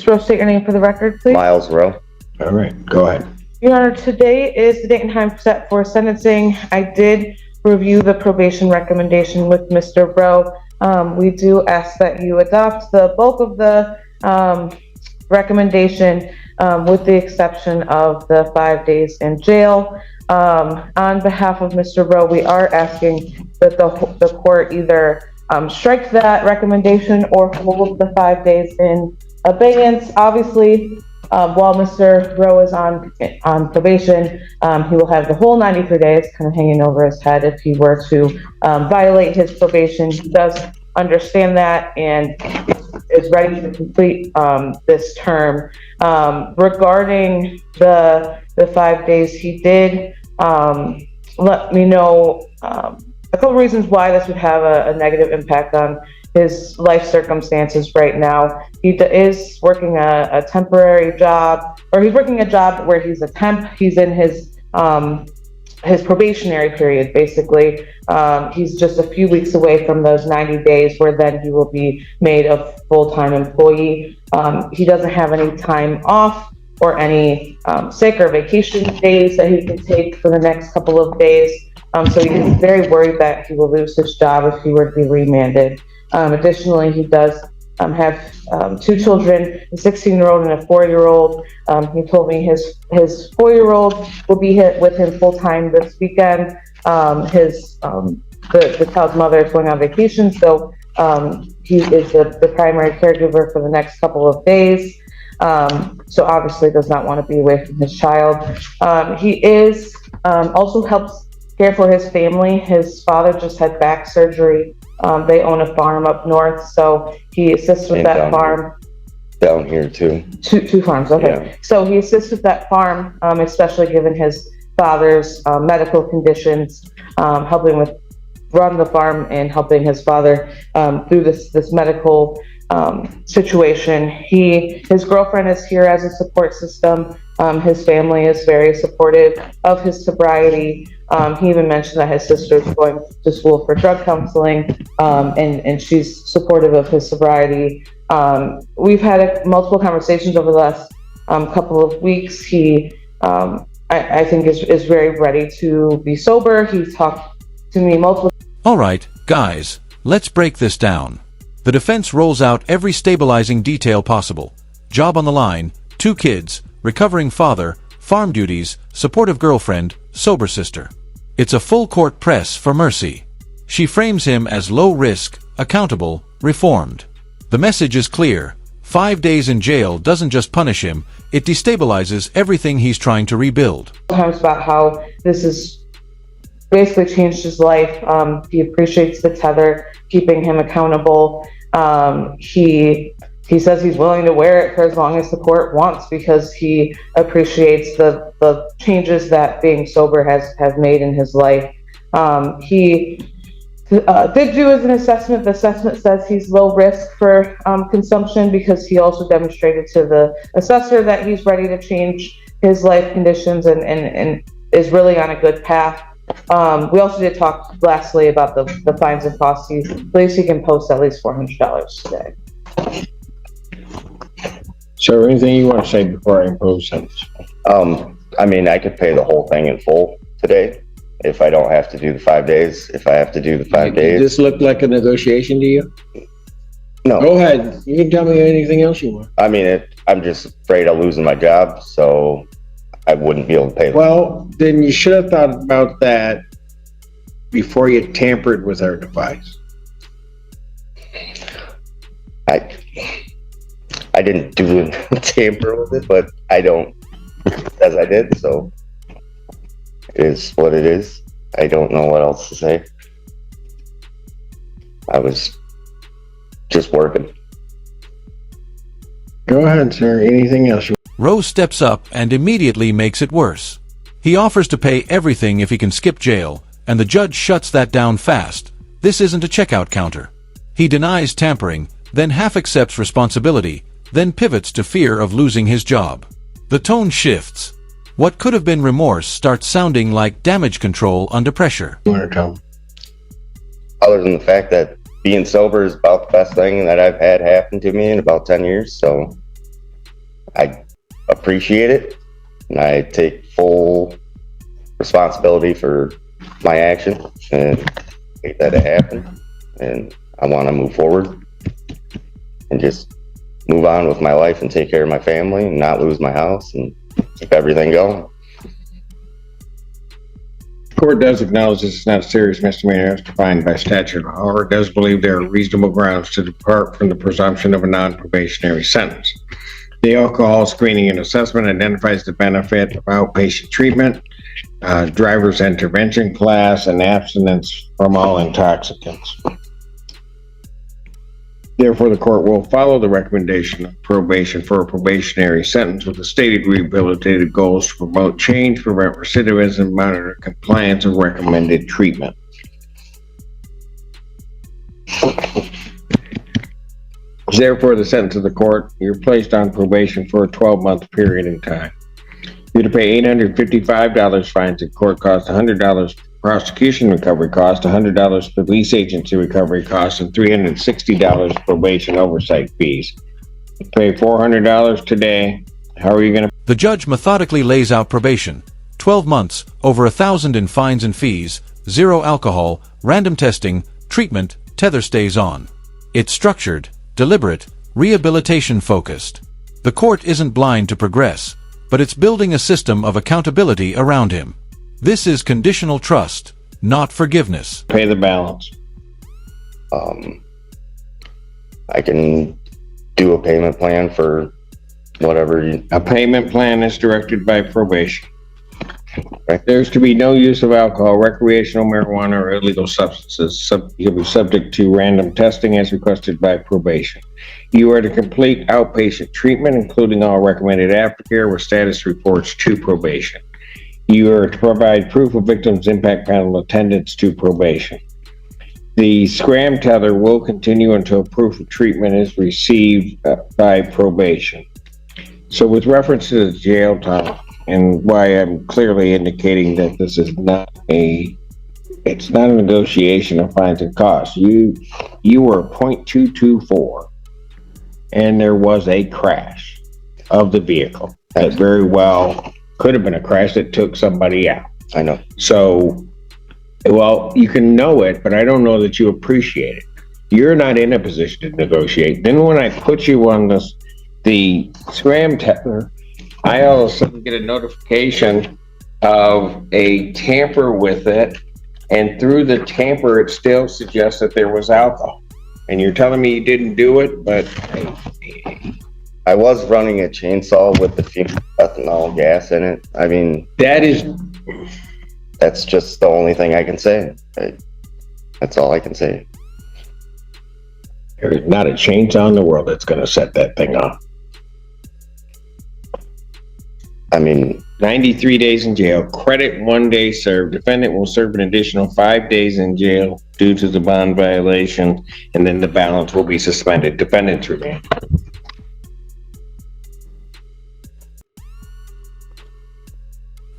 Rowe, state your name for the record, please. Miles Rowe. All right, go ahead. Your Honor, today is the date and time set for sentencing. I did review the probation recommendation with Mr. Rowe. We do ask that you adopt the bulk of the recommendation, with the exception of the 5 days in jail. On behalf of Mr. Rowe, we are asking that the court either strike that recommendation or hold the 5 days in abeyance. Obviously, while Mr. Rowe is on probation, he will have the whole 93 days kind of hanging over his head if he were to violate his probation. He does understand that and is ready to complete this term. Regarding the 5 days, he did let me know a couple reasons why this would have a negative impact on his life circumstances right now. He is working a temporary job, or he's working a job where he's a temp. He's in his probationary period, basically. He's just a few weeks away from those 90 days where then he will be made a full-time employee. He doesn't have any time off or any sick or vacation days that he can take for the next couple of days. So he's very worried that he will lose his job if he were to be remanded. Additionally, he does have 2 children, a 16-year-old and a 4-year-old. He told me his 4-year-old will be with him full-time this weekend. The child's mother is going on vacation, so he is the primary caregiver for the next couple of days. So obviously does not want to be away from his child. He is also helps care for his family. His father just had back surgery. They own a farm up north, so he assists with that farm. Down here too. Two farms, okay. Yeah. So he assists with that farm, especially given his father's medical conditions, helping with run the farm and helping his father through this medical situation. His girlfriend is here as a support system. His family is very supportive of his sobriety. He even mentioned that his sister is going to school for drug counseling, and she's supportive of his sobriety. We've had multiple conversations over the last couple of weeks. He, I think, is very ready to be sober. He's talked to me multiple. All right, guys, let's break this down. The defense rolls out every stabilizing detail possible. Job on the line, 2 kids, recovering father, farm duties, supportive girlfriend, sober sister. It's a full court press for Mercy. She frames him as low risk, accountable, reformed. The message is clear. 5 days in jail doesn't just punish him, it destabilizes everything he's trying to rebuild. Sometimes about how this has basically changed his life. He appreciates the tether, keeping him accountable. He says he's willing to wear it for as long as the court wants because he appreciates the changes that being sober has made in his life. He did do as an assessment. The assessment says he's low risk for consumption because he also demonstrated to the assessor that he's ready to change his life conditions and is really on a good path. We also did talk lastly about the fines and costs. He believes he can post at least $400 today. So anything you want to say before I impose sentence? I mean, I could pay the whole thing in full today if I don't have to do the 5 days. If I have to do the 5 days. Does this look like a negotiation to you? No. Go ahead. You can tell me anything else you want. I mean, I'm just afraid of losing my job, so I wouldn't be able to pay. Well, then you should have thought about that before you tampered with our device. I didn't do tamper with it, but I don't, as I did, so it is what it is. I don't know what else to say. I was just working. Go ahead, sir. Anything else? Rose steps up and immediately makes it worse. He offers to pay everything if he can skip jail, and the judge shuts that down fast. This isn't a checkout counter. He denies tampering, then half accepts responsibility, then pivots to fear of losing his job. The tone shifts. What could have been remorse starts sounding like damage control under pressure. Other than the fact that being sober is about the best thing that I've had happen to me in about 10 years, so I appreciate it, and I take full responsibility for my action, and hate that it happened, and I want to move forward and just move on with my life and take care of my family and not lose my house and keep everything going. The court does acknowledge this is not a serious misdemeanor as defined by statute. However, it does believe there are reasonable grounds to depart from the presumption of a non-probationary sentence. The alcohol screening and assessment identifies the benefit of outpatient treatment, driver's intervention class, and abstinence from all intoxicants. Therefore, the court will follow the recommendation of probation for a probationary sentence with the stated rehabilitative goals to promote change, prevent recidivism, monitor compliance, and recommended treatment. Therefore, the sentence of the court, you're placed on probation for a 12-month period in time. You're to pay $855 fines and court costs, $100 prosecution recovery cost, $100 police agency recovery costs, and $360 probation oversight fees. You pay $400 today. How are you going to? The judge methodically lays out probation: 12 months, over 1,000 in fines and fees, 0 alcohol, random testing, treatment, tether stays on. It's structured, deliberate, rehabilitation-focused. The court isn't blind to progress, but it's building a system of accountability around him. This is conditional trust, not forgiveness. Pay the balance. I can do a payment plan for whatever you... A payment plan is directed by probation. There's to be no use of alcohol, recreational marijuana, or illegal substances. You'll be subject to random testing as requested by probation. You are to complete outpatient treatment, including all recommended aftercare with status reports to probation. You are to provide proof of victims' impact panel attendance to probation. The scram tether will continue until proof of treatment is received by probation. So with reference to the jail time, and why I'm clearly indicating that this is it's not a negotiation of fines and costs. You were 0.224, and there was a crash of the vehicle that very well could have been a crash that took somebody out. I know. So, well, you can know it, but I don't know that you appreciate it. You're not in a position to negotiate. Then when I put you on the scram tether, I all of a sudden get a notification of a tamper with it, and through the tamper, it still suggests that there was alcohol. And you're telling me you didn't do it, but I was running a chainsaw with the fumed ethanol gas in it. I mean, that's just the only thing I can say. That's all I can say. There's not a chainsaw in the world that's going to set that thing off. I mean, 93 days in jail, credit 1 day served. Defendant will serve an additional 5 days in jail due to the bond violation, and then the balance will be suspended. Defendant's remand.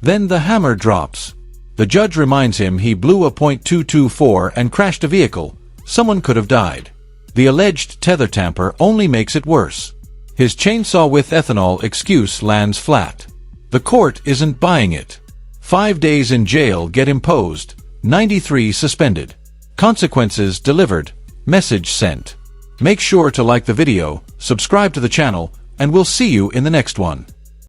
Then the hammer drops. The judge reminds him he blew a .224 and crashed a vehicle. Someone could have died. The alleged tether tamper only makes it worse. His chainsaw with ethanol excuse lands flat. The court isn't buying it. 5 days in jail get imposed, 93 suspended. Consequences delivered, message sent. Make sure to like the video, subscribe to the channel, and we'll see you in the next one.